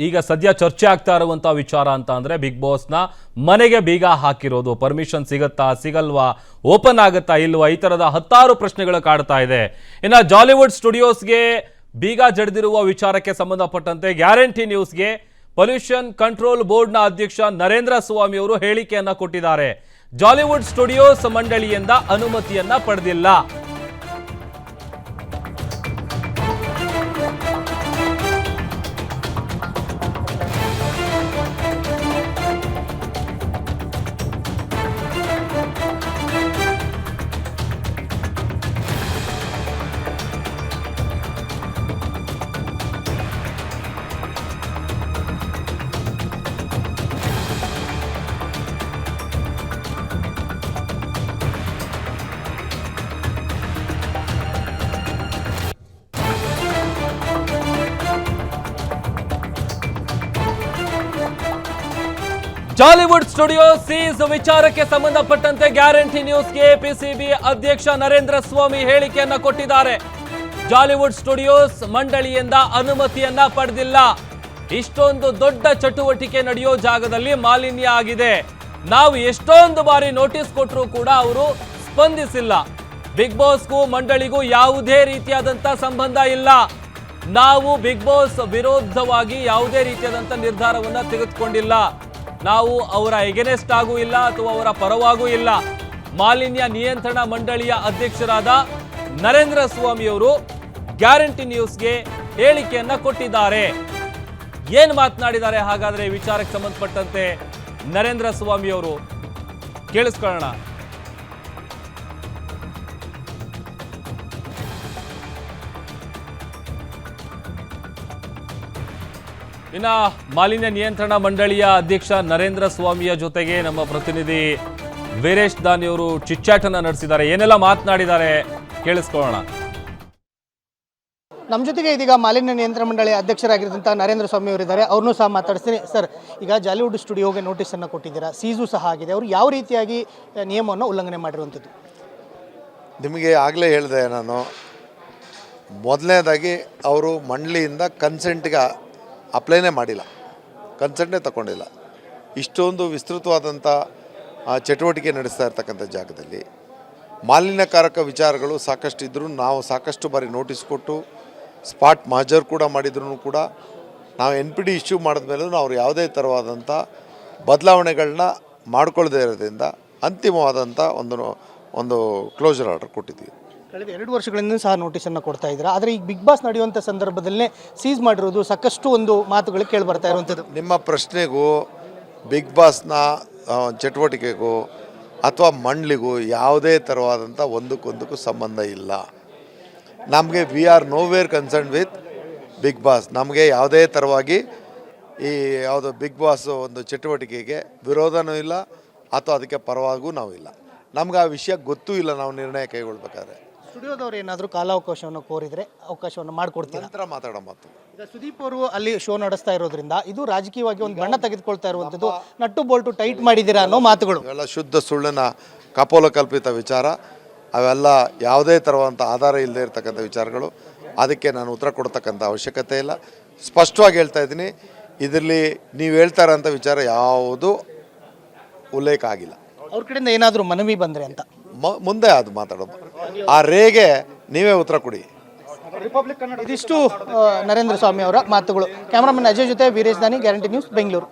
ಈಗ ಸದ್ಯ ಚರ್ಚೆ ಆಗ್ತಾ ಇರುವಂತ ವಿಚಾರ ಅಂತ ಅಂದ್ರೆ ಬಿಗ್ ಬಾಸ್ನ ಮನೆಗೆ ಬೀಗ ಹಾಕಿರೋದು. ಪರ್ಮಿಷನ್ ಸಿಗತ್ತಾ ಸಿಗಲ್ವಾ, ಓಪನ್ ಆಗುತ್ತಾ ಇಲ್ವಾ, ಈ ತರದ 10 ಪ್ರಶ್ನೆಗಳು ಕಾಡ್ತಾ ಇದೆ. ಇನ್ನು ಜಾಲಿವುಡ್ ಸ್ಟುಡಿಯೋಸ್ಗೆ ಬೀಗ ಜಡಿದಿರುವ ವಿಚಾರಕ್ಕೆ ಸಂಬಂಧಪಟ್ಟಂತೆ ಗ್ಯಾರಂಟಿ ನ್ಯೂಸ್ಗೆ ಪೊಲ್ಯೂಷನ್ ಕಂಟ್ರೋಲ್ ಬೋರ್ಡ್ನ ಅಧ್ಯಕ್ಷ ನರೇಂದ್ರ ಸ್ವಾಮಿ ಅವರು ಹೇಳಿಕೆಯನ್ನ ಕೊಟ್ಟಿದ್ದಾರೆ. ಜಾಲಿವುಡ್ ಸ್ಟುಡಿಯೋಸ್ ಮಂಡಳಿಯಿಂದ ಅನುಮತಿಯನ್ನ ಪಡೆದಿಲ್ಲ. ಜಾಲಿವುಡ್ ಸ್ಟುಡಿಯೋ ಸೀಸ್ ವಿಚಾರಕ್ಕೆ ಸಂಬಂಧಪಟ್ಟಂತೆ ಗ್ಯಾರಂಟಿ ನ್ಯೂಸ್ಗೆ ಪಿಸಿಬಿ ಅಧ್ಯಕ್ಷ ನರೇಂದ್ರ ಸ್ವಾಮಿ ಹೇಳಿಕೆಯನ್ನ ಕೊಟ್ಟಿದ್ದಾರೆ. ಜಾಲಿವುಡ್ ಸ್ಟುಡಿಯೋಸ್ ಮಂಡಳಿಯಿಂದ ಅನುಮತಿಯನ್ನ ಪಡೆದಿಲ್ಲ. ಇಷ್ಟೊಂದು ದೊಡ್ಡ ಚಟುವಟಿಕೆ ನಡೆಯೋ ಜಾಗದಲ್ಲಿ ಮಾಲಿನ್ಯ ಆಗಿದೆ. ನಾವು ಎಷ್ಟೊಂದು ಬಾರಿ ನೋಟಿಸ್ ಕೊಟ್ಟರೂ ಕೂಡ ಅವರು ಸ್ಪಂದಿಸಿಲ್ಲ. ಬಿಗ್ ಬಾಸ್ಗೂ ಮಂಡಳಿಗೂ ಯಾವುದೇ ರೀತಿಯಾದಂತ ಸಂಬಂಧ ಇಲ್ಲ. ನಾವು ಬಿಗ್ ಬಾಸ್ ವಿರೋಧವಾಗಿ ಯಾವುದೇ ರೀತಿಯಾದಂತ ನಿರ್ಧಾರವನ್ನ ತೆಗೆದುಕೊಂಡಿಲ್ಲ. ನಾವು ಅವರ ಎಗೆನೆಸ್ಟ್ ಆಗೂ ಇಲ್ಲ ಅಥವಾ ಅವರ ಪರವಾಗೂ ಇಲ್ಲ. ಮಾಲಿನ್ಯ ನಿಯಂತ್ರಣ ಮಂಡಳಿಯ ಅಧ್ಯಕ್ಷರಾದ ನರೇಂದ್ರ ಸ್ವಾಮಿ ಅವರು ಗ್ಯಾರಂಟಿ ನ್ಯೂಸ್ಗೆ ಹೇಳಿಕೆಯನ್ನ ಕೊಟ್ಟಿದ್ದಾರೆ. ಏನ್ ಮಾತನಾಡಿದ್ದಾರೆ ಹಾಗಾದ್ರೆ ಈ ವಿಚಾರಕ್ಕೆ ಸಂಬಂಧಪಟ್ಟಂತೆ ನರೇಂದ್ರ ಸ್ವಾಮಿ ಅವರು, ಕೇಳಿಸ್ಕೊಳ್ಳೋಣ. ಇನ್ನ ಮಾಲಿನ್ಯ ನಿಯಂತ್ರಣ ಮಂಡಳಿಯ ಅಧ್ಯಕ್ಷ ನರೇಂದ್ರ ಸ್ವಾಮಿಯ ಜೊತೆಗೆ ನಮ್ಮ ಪ್ರತಿನಿಧಿ ವೀರೇಶ್ ದಾನಿ ಅವರು ಚಿಟ್ಚಾಟ್ ಅನ್ನ ನಡೆಸಿದ್ದಾರೆ. ಏನೆಲ್ಲ ಮಾತನಾಡಿದ್ದಾರೆ ಕೇಳಿಸ್ಕೊಳ್ಳೋಣ. ನಮ್ಮ ಜೊತೆಗೆ ಇದೀಗ ಮಾಲಿನ್ಯ ನಿಯಂತ್ರಣ ಮಂಡಳಿಯ ಅಧ್ಯಕ್ಷರಾಗಿರುವಂತಹ ನರೇಂದ್ರ ಸ್ವಾಮಿ ಅವರಿದ್ದಾರೆ. ಅವ್ರನ್ನೂ ಸಹ ಮಾತಾಡ್ತೀನಿ. ಸರ್, ಈಗ ಜಾಲಿವುಡ್ ಸ್ಟುಡಿಯೋಗೆ ನೋಟಿಸನ್ನು ಕೊಟ್ಟಿದ್ದೀರಾ, ಸೀಸು ಸಹ ಆಗಿದೆ. ಅವರು ಯಾವ ರೀತಿಯಾಗಿ ನಿಯಮವನ್ನು ಉಲ್ಲಂಘನೆ ಮಾಡಿರುವಂಥದ್ದು? ನಿಮಗೆ ಆಗಲೇ ಹೇಳಿದೆ ನಾನು, ಮೊದಲನೇದಾಗಿ ಅವರು ಮಂಡಳಿಯಿಂದ ಕನ್ಸೆಂಟ್ಗೆ ಅಪ್ಲೈನೇ ಮಾಡಿಲ್ಲ, ಕನ್ಸೆಂಟೇ ತಗೊಂಡಿಲ್ಲ. ಇಷ್ಟೊಂದು ವಿಸ್ತೃತವಾದಂಥ ಚಟುವಟಿಕೆ ನಡೆಸ್ತಾ ಇರ್ತಕ್ಕಂಥ ಜಾಗದಲ್ಲಿ ಮಾಲಿನ್ಯಕಾರಕ ವಿಚಾರಗಳು ಸಾಕಷ್ಟು ಇದ್ದರೂ ನಾವು ಸಾಕಷ್ಟು ಬಾರಿ ನೋಟಿಸ್ ಕೊಟ್ಟು ಸ್ಪಾಟ್ ಮಾಜರ್ ಕೂಡ ಮಾಡಿದ್ರೂ ಕೂಡ ನಾವು NPD ಇಶ್ಯೂ ಮಾಡಿದ ಮೇಲೂ ಅವ್ರು ಯಾವುದೇ ಥರವಾದಂಥ ಬದಲಾವಣೆಗಳನ್ನ ಮಾಡ್ಕೊಳ್ಳದೇ ಇರೋದ್ರಿಂದ ಅಂತಿಮವಾದಂಥ ಒಂದು ಕ್ಲೋಸರ್ ಆರ್ಡರ್ ಕೊಟ್ಟಿದ್ದೀವಿ. ಕಳೆದ 2 ವರ್ಷಗಳಿಂದ ಸಹ ನೋಟಿಸನ್ನು ಕೊಡ್ತಾ ಇದ್ದೀರಾ. ಆದರೆ ಈಗ ಬಿಗ್ ಬಾಸ್ ನಡೆಯುವಂಥ ಸಂದರ್ಭದಲ್ಲೇ ಸೀಸ್ ಮಾಡಿರೋದು ಸಾಕಷ್ಟು ಒಂದು ಮಾತುಗಳು ಕೇಳಿ ಬರ್ತಾ ಇರುವಂಥದ್ದು. ನಿಮ್ಮ ಪ್ರಶ್ನೆಗೂ ಬಿಗ್ ಬಾಸ್ನ ಚಟುವಟಿಕೆಗೂ ಅಥವಾ ಮಂಡಳಿಗೂ ಯಾವುದೇ ಥರವಾದಂಥ ಒಂದಕ್ಕೊಂದಕ್ಕೂ ಸಂಬಂಧ ಇಲ್ಲ. ನಮಗೆ we are nowhere concern with Bigg Boss. ನಮಗೆ ಯಾವುದೇ ಥರವಾಗಿ ಈ ಯಾವುದು ಬಿಗ್ ಬಾಸ್ ಒಂದು ಚಟುವಟಿಕೆಗೆ ವಿರೋಧನೂ ಇಲ್ಲ ಅಥವಾ ಅದಕ್ಕೆ ಪರವಾಗೂ ನಾವು ಇಲ್ಲ. ನಮ್ಗೆ ಆ ವಿಷಯ ಗೊತ್ತೂ ಇಲ್ಲ. ನಾವು ನಿರ್ಣಯ ಕೈಗೊಳ್ಬೇಕಾದ್ರೆ ಸ್ಟುಡಿಯೋದವ್ರು ಏನಾದರೂ ಕಾಲಾವಕಾಶವನ್ನು ಕೋರಿದರೆ ಅವಕಾಶವನ್ನು ಮಾಡಿಕೊಡ್ತೀವಿ. ನಂತರ ಮಾತಾಡೋ ಮಾತು. ಈಗ ಸುದೀಪ್ ಅವರು ಅಲ್ಲಿ ಶೋ ನಡೆಸ್ತಾ ಇರೋದ್ರಿಂದ ಇದು ರಾಜಕೀಯವಾಗಿ ಒಂದು ಬಣ್ಣ ತೆಗೆದುಕೊಳ್ತಾ ಇರುವಂಥದ್ದು, ನಟ್ಟು ಬೋಲ್ಟು ಟೈಟ್ ಮಾಡಿದ್ದೀರಾ ಅನ್ನೋ ಮಾತುಗಳು. ಇವೆಲ್ಲ ಶುದ್ಧ ಸುಳ್ಳಿನ ಕಪೋಲ ಕಲ್ಪಿತ ವಿಚಾರ. ಅವೆಲ್ಲ ಯಾವುದೇ ಥರವಾದಂಥ ಆಧಾರ ಇಲ್ಲದೆ ಇರತಕ್ಕಂಥ ವಿಚಾರಗಳು. ಅದಕ್ಕೆ ನಾನು ಉತ್ತರ ಕೊಡ್ತಕ್ಕಂಥ ಅವಶ್ಯಕತೆ ಇಲ್ಲ. ಸ್ಪಷ್ಟವಾಗಿ ಹೇಳ್ತಾ ಇದ್ದೀನಿ, ಇದರಲ್ಲಿ ನೀವು ಹೇಳ್ತಾ ಇರೋಂಥ ವಿಚಾರ ಯಾವುದೂ ಉಲ್ಲೇಖ ಆಗಿಲ್ಲ. ಅವ್ರ ಕಡೆಯಿಂದ ಏನಾದರೂ ಮನವಿ ಬಂದರೆ ಅಂತ ಮುಂದೆ ಅದು ಮಾತಾಡೋದು. ಆ ರೇಗೆ ನೀವೇ ಉತ್ತರ ಕೊಡಿ. ಇದಿಷ್ಟು ನರೇಂದ್ರ ಸ್ವಾಮಿ ಅವರ ಮಾತುಗಳು. ಕ್ಯಾಮರಾಮನ್ ಅಜಯ್ ಜೊತೆ ವೀರೇಶ್ ದಾನಿ, ಗ್ಯಾರಂಟಿ ನ್ಯೂಸ್, ಬೆಂಗಳೂರು.